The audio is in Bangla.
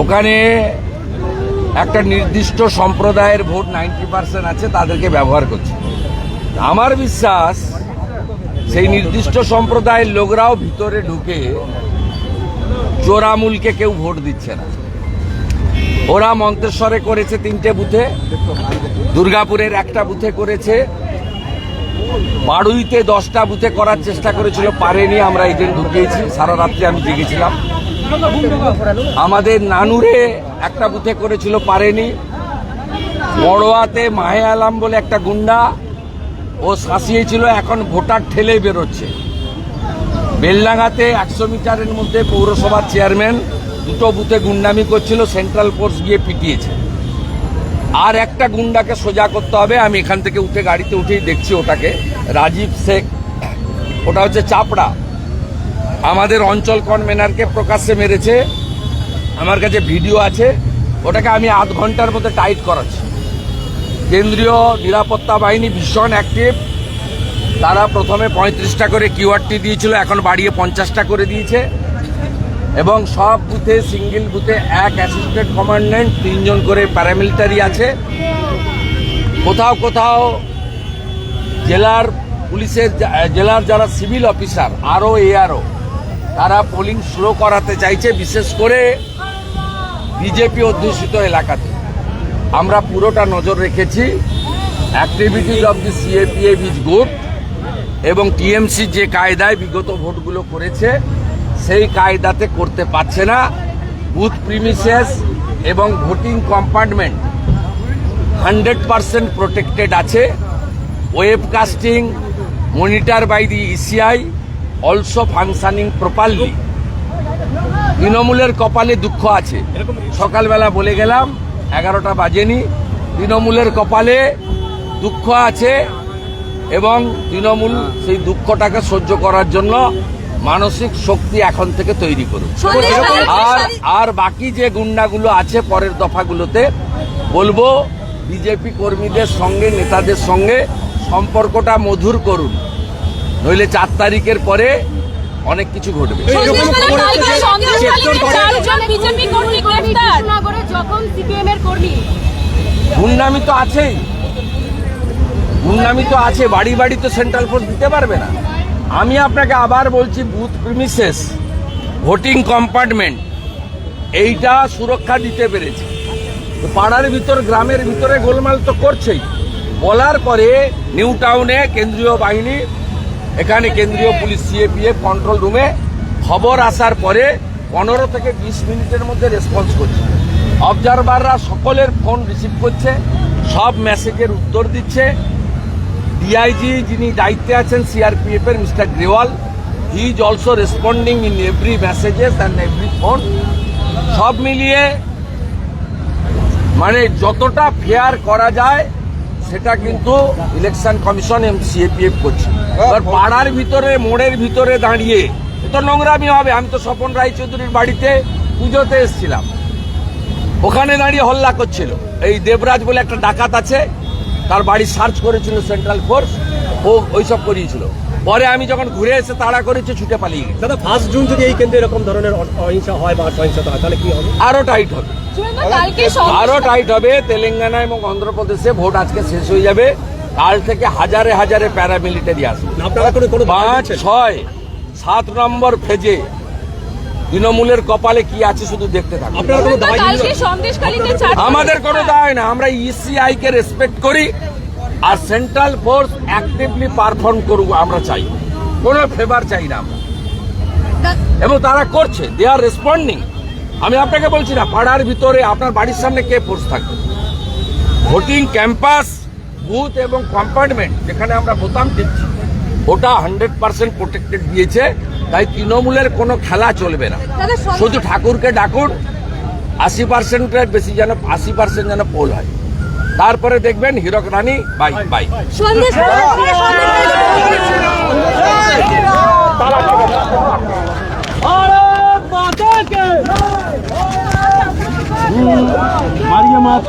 ওখানে একটা নির্দিষ্ট সম্প্রদায়ের ভোট 90% আছে, তাদেরকে ব্যবহার করছে। আমার বিশ্বাস সেই নির্দিষ্ট সম্প্রদায়ের লোকরাও ভিতরে ঢুকে চোরামুলকে কেউ ভোট দিচ্ছে না। ওরা মন্তেশ্বরে করেছে 3টে বুথে, দুর্গাপুরের একটা বুথে করেছে, বাড়ুইতে 10টা বুথে করার চেষ্টা করেছিল, পারেনি। আমরা এজেন্ট ঢুকিয়েছি, সারা রাত্রে আমি জেগেছিলাম। আমাদের নানুরে একটা বুথে করেছিল, পারেনি। বড়োয়াতে মাহে আলাম বলে একটা গুন্ডা, ও শাসিয়েছিল, এখন ভোটার ঠেলে বেরোচ্ছে। বেলডাঙ্গাতে 100 মিটারের মধ্যে পৌরসভার চেয়ারম্যান 2টো বুথে গুন্ডামি করছিল, সেন্ট্রাল ফোর্স গিয়ে পিটিয়েছে। আর একটা গুন্ডাকে সোজা করতে হবে। আমি এখান থেকে উঠে গাড়িতে উঠেই দেখছি ওটাকে, রাজীব শেখ, ওটা হচ্ছে চাপড়া। আমাদের অঞ্চল কনভেনারকে প্রকাশ্যে মেরেছে, আমার কাছে ভিডিও আছে। ওটাকে আমি আধ ঘন্টার মধ্যে টাইট করাচ্ছি। কেন্দ্রীয় নিরাপত্তা বাহিনী ভীষণ অ্যাক্টিভ। তারা প্রথমে 35টা করে কিউআরটি দিয়েছিল, এখন বাড়িয়ে 50টা করে দিয়েছে। এবং সব বুথে, সিঙ্গেল বুথে 1 অ্যাসিস্ট্যান্ট কমান্ড্যান্ট, 3 জন করে প্যারামিলিটারি আছে। কোথাও কোথাও জেলার পুলিশের, জেলার যারা সিভিল অফিসার, এআরও, তারা পোলিং স্লো করাতে চাইছে, বিশেষ করে বিজেপি অধ্যুষিত এলাকাতে। আমরা পুরোটা নজর রেখেছি। Activities of the CAPF is good, এবং টিএমসি যে কায়দায় বিগত ভোটগুলো করেছে সেই কায়দাতে করতে পারছে না। বুথ প্রিমিসেস এবং ভোটিং কম্পার্টমেন্ট 100% প্রোটেক্টেড আছে। Webcasting monitor by the ECI also functioning properly. তৃণমূলের কপালে দুঃখ আছে, সকালবেলা বলে গেলাম, 11টা বাজেনি। তৃণমূলের কপালে দুঃখ আছে, এবং তৃণমূল সেই দুঃখটাকে সহ্য করার জন্য মানসিক শক্তি এখন থেকে তৈরি করুন। আর বাকি যে গুন্ডাগুলো আছে পরের দফাগুলোতে বলবো, বিজেপি কর্মীদের সঙ্গে, নেতাদের সঙ্গে সম্পর্কটা মধুর করুন, নইলে 4 তারিখের পরে অনেক কিছু ঘটবে। গুন্ডামি তো আছেই, গুন্ডামি তো আছে। বাড়ি বাড়ি তো সেন্ট্রাল ফোর্স দিতে পারবে না। আমি আপনাকে আবার বলছি, বুথ প্রিমিসেস, ভোটিং কম্পার্টমেন্ট, এইটা সুরক্ষা দিতে পেরেছে। পাড়ার ভিতর, গ্রামের ভিতরে গোলমাল তো করছেই। বলার পরে নিউ টাউনে কেন্দ্রীয় বাহিনী, এখানে কেন্দ্রীয় পুলিশ, সিএপিএফ কন্ট্রোল রুমে খবর আসার পরে 15 থেকে 20 মিনিটের মধ্যে রেসপন্স করছে। অবজারভাররা সকলের ফোন রিসিভ করছে, সব মেসেজের উত্তর দিচ্ছে। ডিআইজি যিনি দায়িত্বে আছেন সিআরপিএফ এর, mister Grewal, he is also responding in every messages and every phone. সব মিলিয়ে মানে যতটা ফেয়ার করা যায় সেটা কিন্তু ইলেকশন কমিশন এবং সিএপিএফ করছে। এবার পাড়ার ভিতরে, মোড়ের ভিতরে দাঁড়িয়ে তো নোংরামি হবে। আমি তো স্বপন রায়চৌধুরীর বাড়িতে পুজোতে এসেছিলাম, ওখানে দাঁড়িয়ে হল্লা করছিল। এই দেবরাজ বলে একটা ডাকাত আছে, তার বাড়ি সার্চ করেছিল সেন্ট্রাল ফোর্স, ও ওইসব করিয়েছিল। পরে আমি যখন ঘুরে এসে তাড়া করেছে, ছুটে পালিয়ে গেছে। দাদা, 1 জুন যদি এই কেন্দ্রে এরকম ধরনের অহিংসা হয় বা সহিংসতা হয়, তাহলে কি হবে? আরো টাইট হবে, আরো টাইট হবে। তেলেঙ্গানা এবং অন্ধ্রপ্রদেশে ভোট আজকে শেষ হয়ে যাবে, কাল থেকে হাজারে হাজারে প্যারামিলিটারি আসবে। 5, 6, 7 নম্বর ফেজে তৃণমূলের কপালে কি আছে শুধু দেখতে থাকুন। আমাদের কোনো দায় না, আমরা ইসিআই কে রেসপেক্ট করি, আর সেন্ট্রাল ফোর্স অ্যাক্টিভলি পারফর্ম করুক আমরা চাই, কোনো ফেভার চাই না আমরা। এবং তারা করছে, দে আর রেসপন্ডিং। আমি আপনাকে বলছি না, পাড়ার ভিতরে আপনার বাড়ির সামনে কে ফোর্স থাকবে? ভোটিং ক্যাম্পাস, বুথ এবং কম্পার্টমেন্ট যেখানে আমরা বোতাম টিপছি, ওটা 100% প্রোটেক্টেড দিয়েছে। তাই তৃণমূলের কোনো খেলা চলবে না। শুধু ঠাকুরকে ডাকুন, 80%-এর বেশি যেন, 80% যেন পোল হয়, তারপরে দেখবেন হীরক রানী বাই বাই। মারিয়ে মাছ